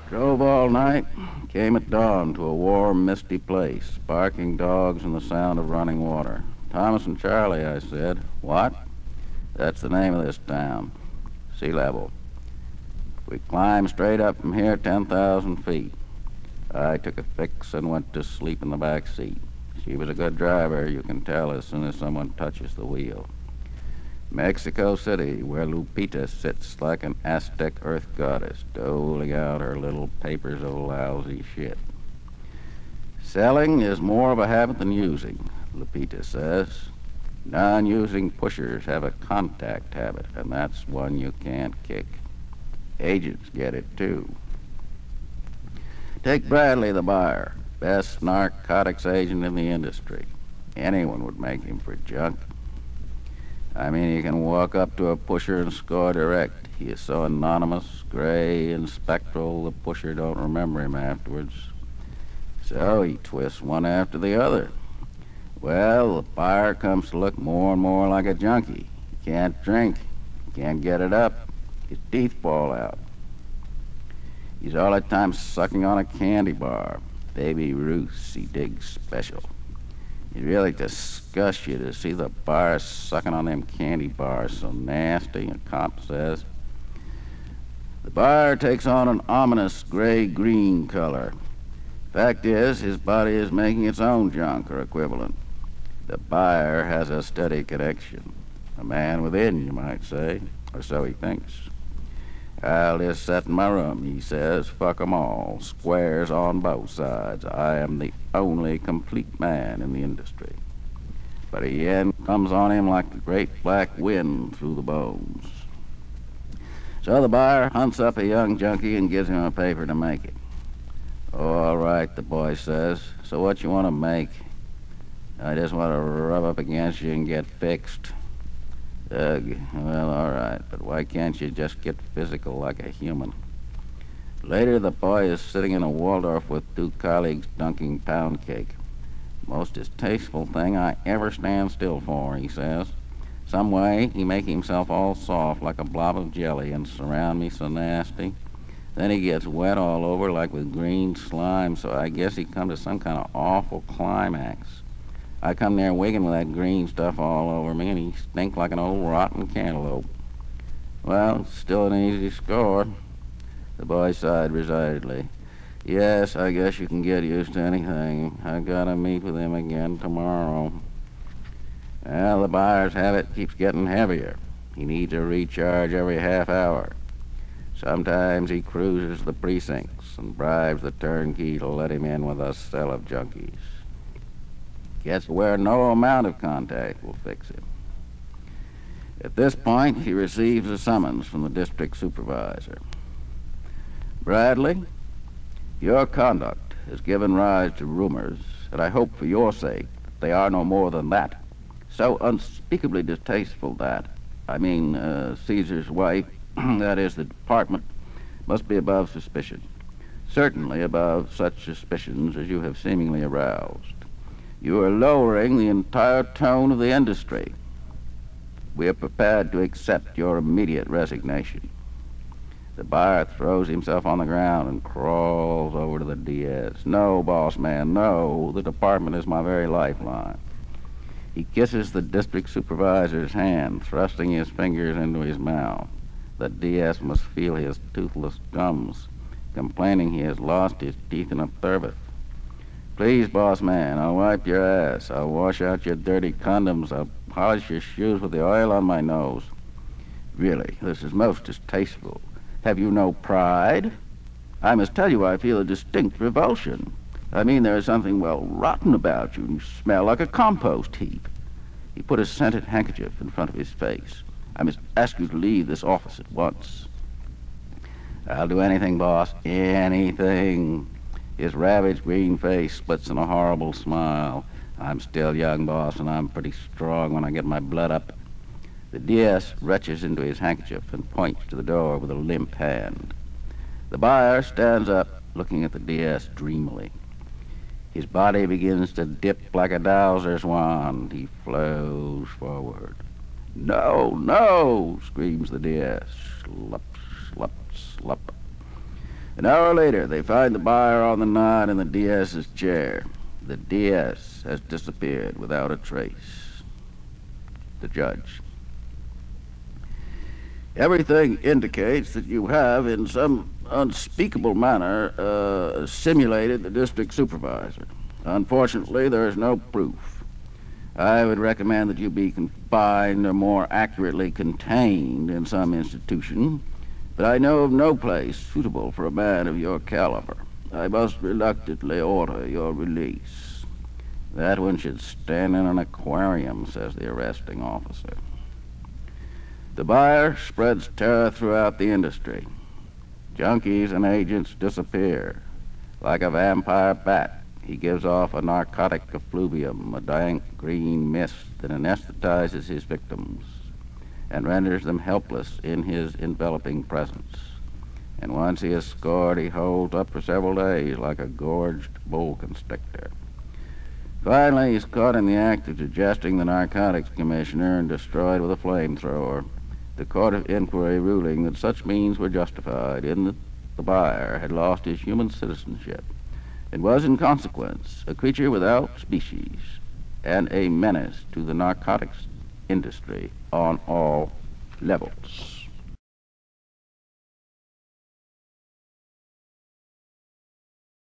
Drove all night, came at dawn to a warm, misty place, barking dogs and the sound of running water. Thomas and Charlie, I said. What? That's the name of this town. Sea level. We climbed straight up from here 10,000 feet. I took a fix and went to sleep in the back seat. She was a good driver, you can tell as soon as someone touches the wheel. Mexico City, where Lupita sits like an Aztec earth goddess, doling out her little papers of lousy shit. Selling is more of a habit than using, Lupita says. Non-using pushers have a contact habit, and that's one you can't kick. Agents get it, too. Take Bradley, the buyer, best narcotics agent in the industry. Anyone would make him for junk. I mean, you can walk up to a pusher and score direct. He is so anonymous, gray, and spectral, the pusher don't remember him afterwards. So he twists one after the other. Well, the buyer comes to look more and more like a junkie. He can't drink. He can't get it up. His teeth fall out. He's all the time sucking on a candy bar. Baby Ruth's he digs special. It really disgusts you to see the bar sucking on them candy bars so nasty, a cop says. The bar takes on an ominous gray-green color. Fact is, his body is making its own junk or equivalent. The buyer has a steady connection. A man within, you might say, or so he thinks. I'll just sit in my room, he says. Fuck 'em all. Squares on both sides. I am the only complete man in the industry. But the end comes on him like the great black wind through the bones. So the buyer hunts up a young junkie and gives him a paper to make it. Oh, all right, the boy says. So what you want to make? I just want to rub up against you and get fixed. Ugh, well, all right, but why can't you just get physical like a human? Later, the boy is sitting in a Waldorf with two colleagues dunking pound cake. Most distasteful thing I ever stand still for, he says. Some way, he make himself all soft like a blob of jelly and surround me so nasty. Then he gets wet all over like with green slime, so I guess he come to some kind of awful climax. I come there wigging with that green stuff all over me, and he stink like an old rotten cantaloupe. Well, still an easy score. The boy sighed resignedly. Yes, I guess you can get used to anything. I gotta meet with him again tomorrow. Well, the buyer's habit keeps getting heavier. He needs a recharge every half hour. Sometimes he cruises the precincts and bribes the turnkey to let him in with a cell of junkies. Gets where no amount of contact will fix him. At this point, he receives a summons from the district supervisor. Bradley, your conduct has given rise to rumors, and I hope for your sake that they are no more than that. So unspeakably distasteful that, Caesar's wife, that is the department, must be above suspicion. Certainly above such suspicions as you have seemingly aroused. You are lowering the entire tone of the industry. We are prepared to accept your immediate resignation. The buyer throws himself on the ground and crawls over to the DS. No, boss man, no. The department is my very lifeline. He kisses the district supervisor's hand, thrusting his fingers into his mouth. The DS must feel his toothless gums, complaining he has lost his teeth in a turbot. Please, boss man, I'll wipe your ass. I'll wash out your dirty condoms. I'll polish your shoes with the oil on my nose. Really, this is most distasteful. Have you no pride? I must tell you I feel a distinct revulsion. There is something, rotten about you. You smell like a compost heap. He put a scented handkerchief in front of his face. I must ask you to leave this office at once. I'll do anything, boss. Anything. His ravaged green face splits in a horrible smile. I'm still young, boss, and I'm pretty strong when I get my blood up. The DS reaches into his handkerchief and points to the door with a limp hand. The buyer stands up, looking at the DS dreamily. His body begins to dip like a dowser's wand. He flows forward. No, no, screams the DS. Slup, slup, slup. An hour later, they find the buyer on the knot in the DS's chair. The DS has disappeared without a trace. The judge. Everything indicates that you have, in some unspeakable manner, simulated the district supervisor. Unfortunately, there is no proof. I would recommend that you be confined, or more accurately contained, in some institution, but I know of no place suitable for a man of your caliber. I must reluctantly order your release. That one should stand in an aquarium, says the arresting officer. The buyer spreads terror throughout the industry. Junkies and agents disappear. Like a vampire bat, he gives off a narcotic effluvium, a dank green mist that anesthetizes his victims and renders them helpless in his enveloping presence. And once he is scored, he holds up for several days like a gorged boa constrictor. Finally, he's caught in the act of digesting the narcotics commissioner and destroyed with a flamethrower, the court of inquiry ruling that such means were justified in that the buyer had lost his human citizenship and was, in consequence, a creature without species and a menace to the narcotics industry on all levels.